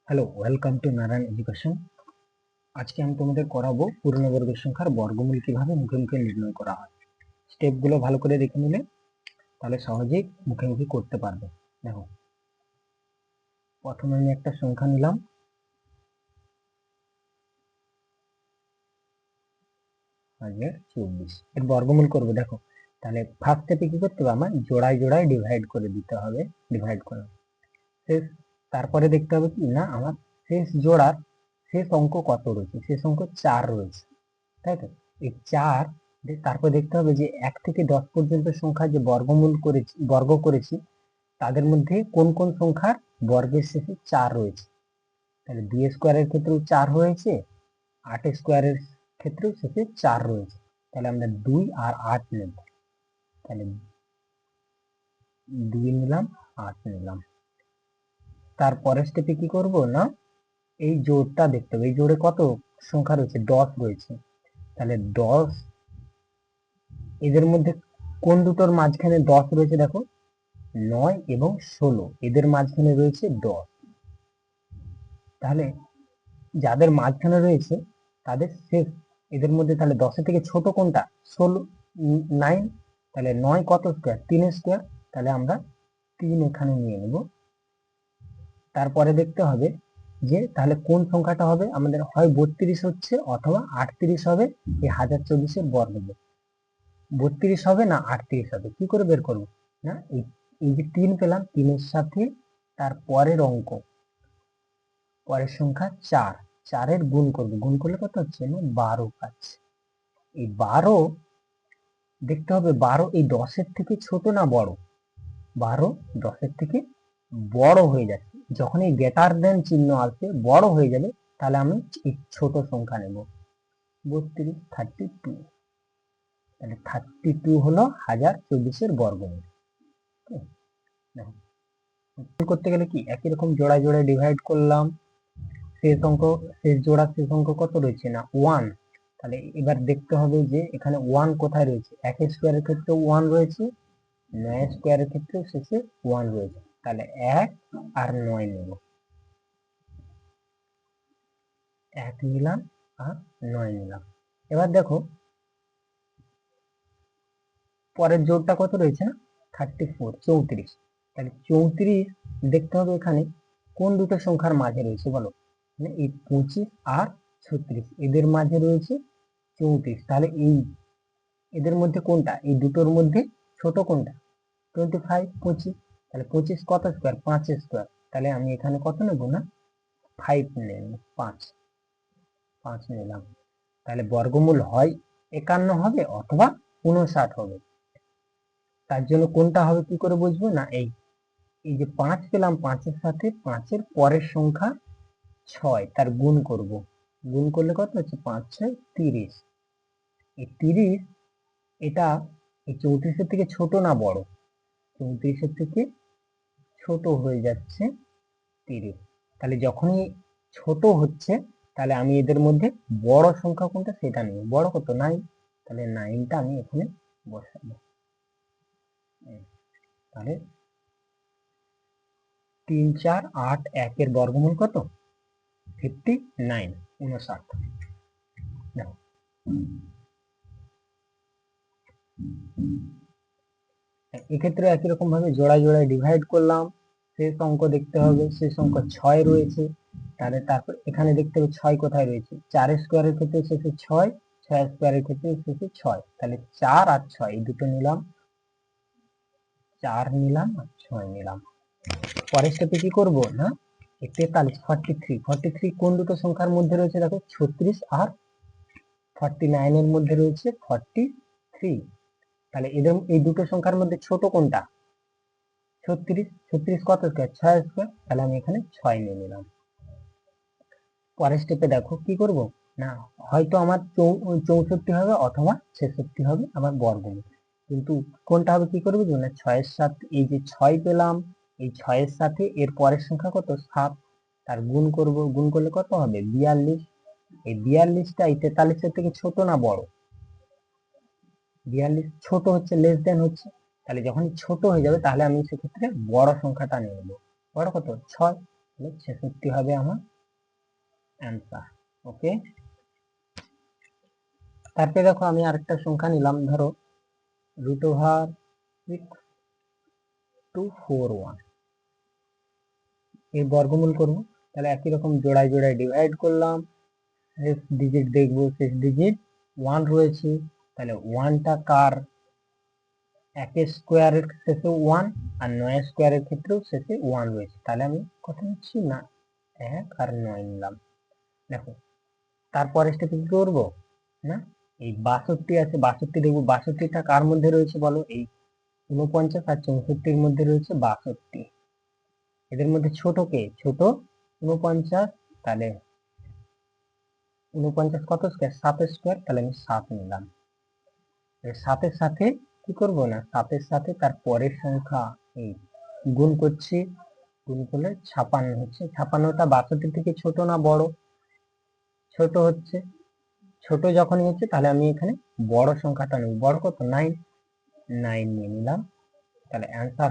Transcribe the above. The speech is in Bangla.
Hello, welcome to Narayan education. আজকে আমি তোমাদের করাবো পূর্ণবর্গের সংখ্যার বর্গমূল কিভাবে মুখে মুখে নির্ণয় করা হয়। স্টেপগুলো ভালো করে দেখে নিলে তাহলে সহজেই মুখে মুখে করতে পারবে। দেখো, প্রথমে আমি একটা সংখ্যা নিলাম 1024, এর বর্গমূল করবো। দেখো, তাহলে ফার্স্ট স্টেপে কি করতে হবে, আমার জোড়ায় জোড়ায় ডিভাইড করে দিতে হবে। ডিভাইড করে শেষ, তারপরে দেখতে হবে কি না আমার শেষ জোড়ার শেষ অঙ্ক কত রয়েছে। শেষ অঙ্ক 4 রয়েছে, তাই তো। এই 4, তারপর দেখতে হবে যে 1 থেকে 10 পর্যন্ত সংখ্যা যে বর্গ করেছি তাদের মধ্যে কোন কোন সংখ্যার বর্গের শেষে 4 রয়েছে। তাহলে 2 স্কোয়ারের ক্ষেত্রেও 4 রয়েছে, 8 স্কোয়ারের ক্ষেত্রেও শেষে 4 রয়েছে। তাহলে আমরা 2 আর 8 নেব। তাহলে 2 নিলাম, 8 নিলাম। তারপরের স্টেপে কি করব না, এই জোড়টা দেখতে হবে। এই জোড়ে কত সংখ্যা রয়েছে, 10 রয়েছে। তাহলে 10, এদের মধ্যে কোন দুটোর মাঝখানে 10 রয়েছে, দেখো 9 এবং 16, এদের মাঝখানে রয়েছে 10। তাহলে যাদের মাঝখানে রয়েছে তাদের শেষ, এদের মধ্যে তাহলে 10 থেকে ছোট কোনটা, 16, 9। তাহলে 9 কত স্কোয়ার, 3 স্কোয়ার। তাহলে আমরা 3 এখানে নিয়ে নেব। তারপরে দেখতে হবে যে তাহলে কোন সংখ্যাটা হবে আমাদের, হয় 32 হচ্ছে অথবা 38 হবে। এই 1024 এর বর্গমূল 32 হবে না 38 হবে, কি করে বের করবো না, এই যে 3 পেলাম, 3 এর সাথে তার পরের অঙ্ক, পরের সংখ্যা 4, 4 এর গুণ করবো। গুণ করলে কত হচ্ছে না, 12 পাচ্ছি। এই 12 দেখতে হবে 12 এই 10 এর থেকে ছোট না বড়। 12 10 এর থেকে বড় হয়ে যাচ্ছে। যখন এই গ্রেটার দেন চিহ্ন আসবে, বড় হয়ে যাবে, তাহলে আমি এই ছোট সংখ্যা নেব। 32, 32। তাহলে 32 হলো 1024 এর বর্গমূল। দেখো, করতে গেলে কি একই রকম জোড়ায় জোড়ায় ডিভাইড করলাম। শেষ অঙ্ক, শেষ জোড়া শেষ অঙ্ক কত রয়েছে না 1। তাহলে এবার দেখতে হবে যে এখানে 1 কোথায় রয়েছে। 1 স্কোয়ারের ক্ষেত্রে 1 রয়েছে, 9 স্কোয়ারের ক্ষেত্রে শেষে 1 রয়েছে। তাহলে 1 আর 9 নেব। 1 নিলাম আর 9 নিলাম। এবার দেখো পরের জোড়টা কত রয়েছে না 34, 34। তাহলে 34 দেখতে হবে এখানে কোন দুটো সংখ্যার মাঝে রয়েছে বলো, মানে এই 25 আর 36, এদের মাঝে রয়েছে 34। তাহলে এই এদের মধ্যে কোনটা, এই দুটোর মধ্যে ছোট কোনটা, 25, 25। তাহলে 25 কত স্কোয়ার, 5 স্কোয়ার। তাহলে আমি এখানে কত নেব না 5 নেব, 5 নিলাম। তাহলে বর্গমূল হয় 51 হবে অথবা 59 হবে। তার জন্য কোনটা হবে কি করে বুঝবো না, এই এই যে 5 পেলাম, 5 এর সাথে 5 এর পরের সংখ্যা 6, তার গুণ করব। গুণ করলে কত হচ্ছে, 5 6 30। এই 30 এটা এই 34 এর থেকে ছোট না বড়, 34 এর থেকে ছোট হয়ে যাচ্ছে 30। তাহলে যখনই ছোট হচ্ছে, তাহলে আমি এদের মধ্যে বড় সংখ্যা কোনটা সেটা নিই। বড় কত, 9। তাহলে 9টা আমি এখানে বসাবো। তাহলে 3 4 8 1 এর বর্গমূল কত, 59, 59। দেখো, এক্ষেত্রে একই রকম ভাবে জোড়ায় জোড়ায় ডিভাইড করলাম। শেষ অঙ্ক দেখতে হবে, শেষ অঙ্ক 6 রয়েছে। তাহলে তারপর এখানে দেখতে হবে 6 কোথায় রয়েছে, 4 স্কোয়ারের ক্ষেত্রে শেষে 6, 6 স্কোয়ারের ক্ষেত্রে শেষে 6। তাহলে 4 আর 6 এই দুটো নিলাম, 4 নিলাম আর 6 নিলাম। পরের স্টেপে কি করব না, 43, 43, 43 কোন দুটো সংখ্যার মধ্যে রয়েছে, দেখো 36 আর 49 এর মধ্যে রয়েছে 43। তাহলে এদের এই দুটো সংখ্যার মধ্যে ছোট কোনটা, 36, 36 কত স্কোয়ার, 6 স্কোয়ার। তাহলে আমি এখানে 6 নিয়ে নিলাম। পরের স্টেপে দেখো কি করব না, হয়তো আমার 64 হবে অথবা 66 হবে আমার বর্গমূল। কিন্তু কোনটা হবে কি করবো না, 6 এর সাথে এই যে 6 পেলাম, এই 6 এর সাথে এর পরের সংখ্যা কত 7, তার গুণ করব। গুণ করলে কত হবে 42। এই 42টা এই 43 এর থেকে ছোট না বড়, 42 ছোট হচ্ছে, লেস দেন হচ্ছে। তাহলে যখন ছোট হয়ে যাবে তাহলে আমি সেক্ষেত্রে বড় সংখ্যাটা নিয়ে নেবো। বড় কত 6। 66 হবে আমার অ্যান্সার। ওকে, তারপরে দেখো আমি আরেকটা সংখ্যা নিলাম, ধরো √6 এর বর্গমূল করব। তাহলে একই রকম জোড়ায় জোড়ায় ডিভাইড করলাম, শেষ ডিজিট দেখবো, শেষ ডিজিট 1 রয়েছে, তাহলে 1টা কার, 1 স্কোয়ারের শেষে 1 আর 9 স্কোয়ারের ক্ষেত্রেও শেষে 1 রয়েছে, তাহলে আমি কত নিচ্ছি না 1 আর 9 নিলাম। দেখো তারপরে স্টেপে কি করবো না, এই 62 আছে, 62 দেখবো 62টা কার মধ্যে রয়েছে বলো, এই 49 আর 64 মধ্যে রয়েছে 62, এদের মধ্যে ছোট কে, ছোট 49, তাহলে 49 কত স্কোয়ার, 7 স্কোয়ার, তাহলে আমি 7 নিলাম। 7-এর সাথে কি করব না, 7-এর সাথে তার পরের সংখ্যা এই গুণ করছি, গুণ করলে 56 হচ্ছে। 56টা 62 থেকে ছোট না বড়, ছোট হচ্ছে, ছোট যখনই হচ্ছে তাহলে আমি এখানে বড় সংখ্যাটা নেব, বড় কত 9 নিয়ে নিলাম, তাহলে অ্যান্সার